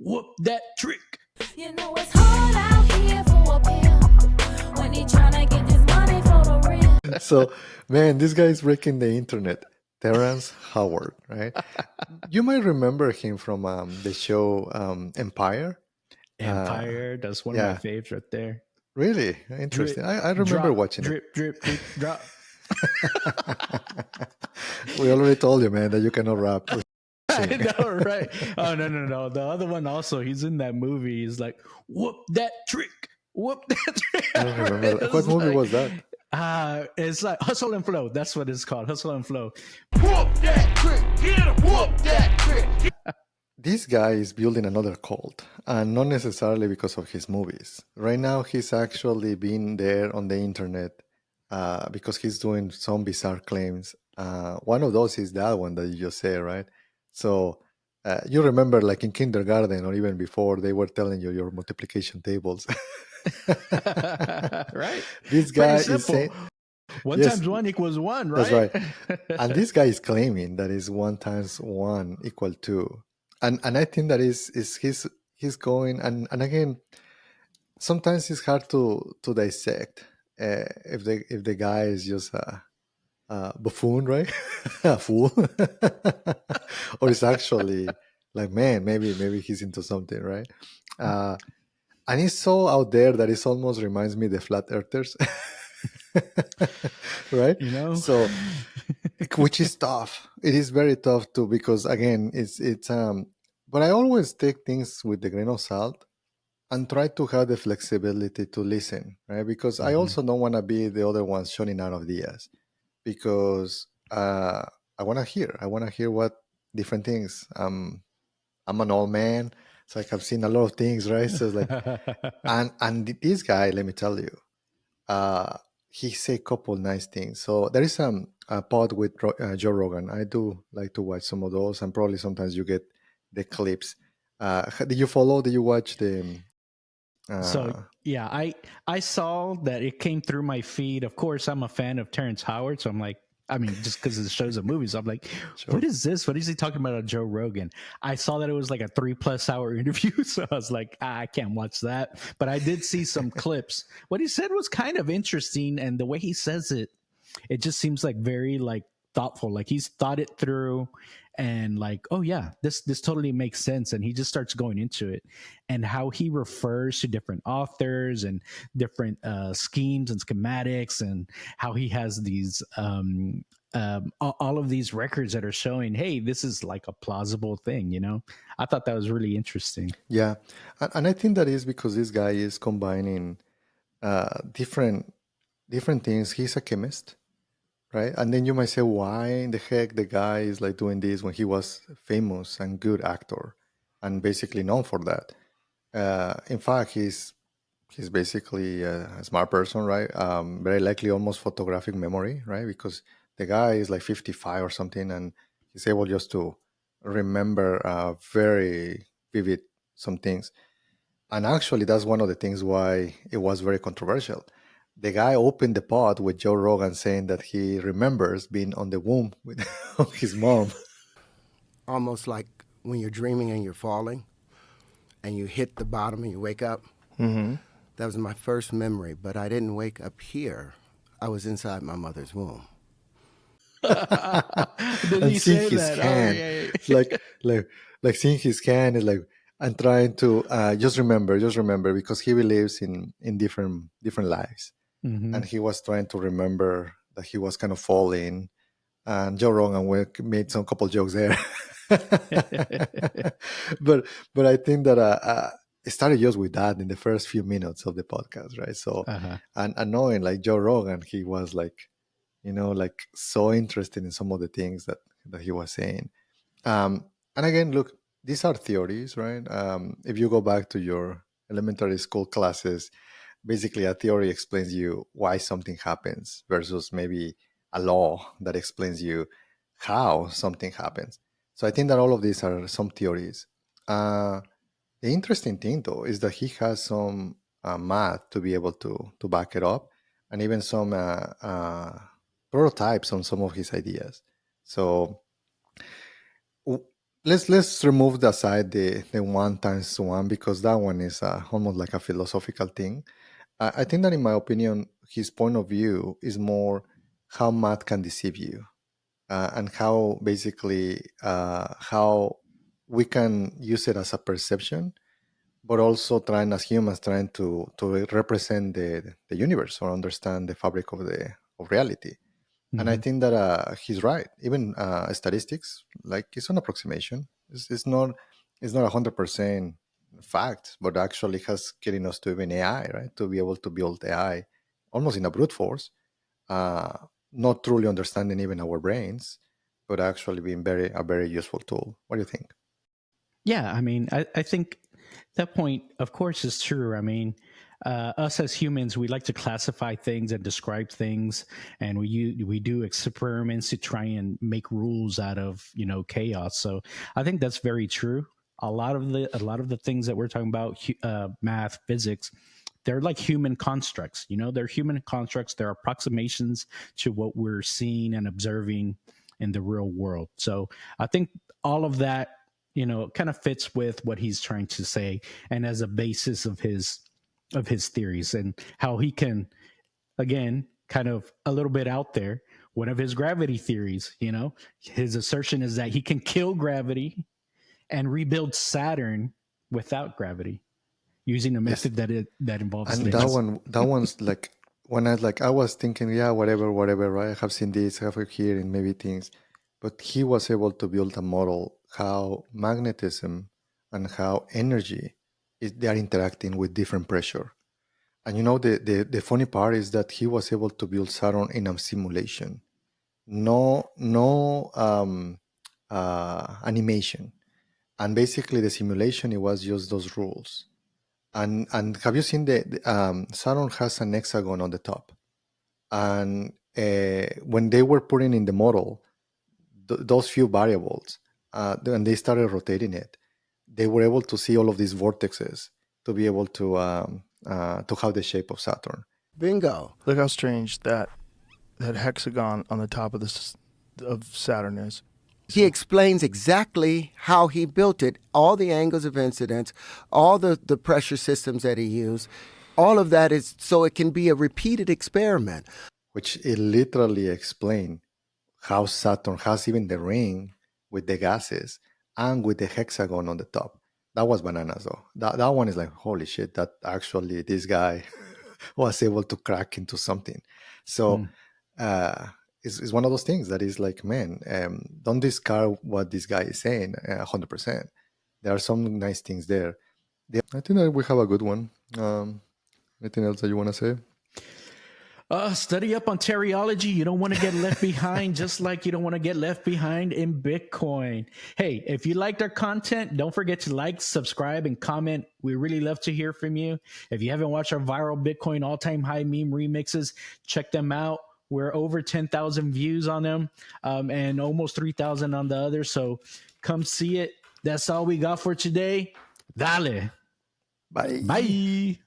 Whoop that trick. You know it's hard out here for a pimp when he tryna get this money for the real. So, man, this guy is breaking the internet. Terrence Howard, right? You might remember him from the show Empire. Empire, that's one of my faves right there. Really Drip, interesting. I remember drop, watching drip, drip, drip, drop. it. We already told you, man, that you cannot rap. I know, right? Oh no. The other one also, he's in that movie. He's like, whoop that trick. Whoop that trick. I don't remember. It's What movie like, was that? it's like Hustle and Flow. That's what it's called. Hustle and Flow. Whoop that trick. Get him. Whoop that trick. This guy is building another cult, and not necessarily because of his movies. Right now, he's actually been there on the internet because he's doing some bizarre claims. One of those is that one that you just said, right? So you remember, like in kindergarten or even before, they were telling you your multiplication tables. Right? This guy is simple. saying One Yes. times one equals one, right? that's right. And this guy is claiming that is 1 times 1 equal 2. And I think that is he's going and again, sometimes it's hard to dissect if the guy is just a buffoon, right? A fool, or it's actually like, man, maybe he's into something, right? And it's so out there that it almost reminds me of the flat earthers. Right? You know? So, which is tough. It is very tough too, because again, it's but I always take things with a grain of salt and try to have the flexibility to listen, right? Because I also don't want to be the other ones shouting out ideas, because I want to hear what different things. I'm an old man, so like I've seen a lot of things, right? So it's like, and this guy, let me tell you, he say a couple nice things. So there is a pod with Joe Rogan. I do like to watch some of those, and probably sometimes you get the clips. Did you follow? Did you watch the? So yeah, I saw that it came through my feed. Of course, I'm a fan of Terrence Howard, so I'm like, I mean, just because of the shows and movies, I'm like, Sure. what is this? What is he talking about on Joe Rogan? I saw that it was like a 3+ hour interview, so I was like, I can't watch that. But I did see some clips. What he said was kind of interesting, and the way he says it, it just seems like very like thoughtful. Like he's thought it through, and like, oh yeah, this totally makes sense. And he just starts going into it, and how he refers to different authors and different schemes and schematics, and how he has these all of these records that are showing, hey, this is like a plausible thing. You know, I thought that was really interesting. Yeah, and I think that is because this guy is combining different things. He's a chemist, right? And then you might say, why in the heck the guy is like doing this when he was famous and good actor and basically known for that? In fact, he's basically a smart person, right? Very likely almost photographic memory, right? Because the guy is like 55 or something, and he's able just to remember very vivid some things. And actually, that's one of the things why it was very controversial. The guy opened the pod with Joe Rogan saying that he remembers being on the womb with his mom. Almost like when you're dreaming and you're falling and you hit the bottom and you wake up. Mm-hmm. That was my first memory, but I didn't wake up here. I was inside my mother's womb. Did And he seeing say his that? hand, Oh, yeah. it's like seeing his hand is like, and trying to just remember, because he believes in different lives, Mhm. and he was trying to remember that he was kind of falling, and Joe Rogan made some couple jokes there. but I think that it started just with that in the first few minutes of the podcast, right? So Uh-huh. and knowing like Joe Rogan, he was like, like so interested in some of the things that he was saying. And again, look, these are theories, right? If you go back to your elementary school classes, basically a theory explains you why something happens versus maybe a law that explains you how something happens. So I think that all of these are some theories. The interesting thing, though, is that he has some math to be able to back it up, and even some prototypes on some of his ideas. So let's remove aside the 1 times 1 because that one is almost like a philosophical thing. I think that in my opinion, his point of view is more how math can deceive you, and how basically how we can use it as a perception, but also trying as humans trying to represent the universe or understand the fabric of reality. And I Mhm. think that he's right. Even statistics, like it's an approximation. It's not 100% fact, but actually has getting us to even AI, right? To be able to build AI almost in a brute force, uh, not truly understanding even our brains, but actually being a very useful tool. What do you think? Yeah, I mean, I think that point, of course, is true. I mean, us as humans, we like to classify things and describe things, and we do experiments to try and make rules out of chaos. So I think that's very true. A lot of the things that we're talking about, math, physics, they're like human constructs. They're human constructs. They're approximations to what we're seeing and observing in the real world. So I think all of that kind of fits with what he's trying to say and as a basis of his theories and how he can, again, kind of a little bit out there, one of his gravity theories, his assertion is that he can kill gravity and rebuild Saturn without gravity using a Yes. method that involves And lasers. that one's like when I was thinking, yeah, whatever, right? I have seen this, I have here and maybe things, but he was able to build a model how magnetism and how energy they are interacting with different pressure. And the funny part is that he was able to build Saturn in a simulation, no animation, and basically the simulation it was just those rules. And have you seen the Saturn has an hexagon on the top, and when they were putting in the model those few variables, and they started rotating it, they were able to see all of these vortexes to be able to have the shape of Saturn. Bingo. Look how strange that hexagon on the top of Saturn is. He explains exactly how he built it, all the angles of incidence, all the pressure systems that he used. All of that is so it can be a repeated experiment. Which it literally explained how Saturn has even the ring with the gases and with the hexagon on the top. That was bananas though. That one is like, holy shit, that actually this guy was able to crack into something. So Mm. it's one of those things that is like, man, don't discard what this guy is saying 100%. There are some nice things there. I think that we have a good one. Anything else that you want to say? Study up on teriology. You don't want to get left behind, just like you don't want to get left behind in Bitcoin. Hey, if you liked our content, don't forget to like, subscribe, and comment. We really love to hear from you. If you haven't watched our viral Bitcoin all-time high meme remixes, check them out. We're over 10,000 views on them, and almost 3,000 on the others. So come see it. That's all we got for today. Dale. Bye. Bye.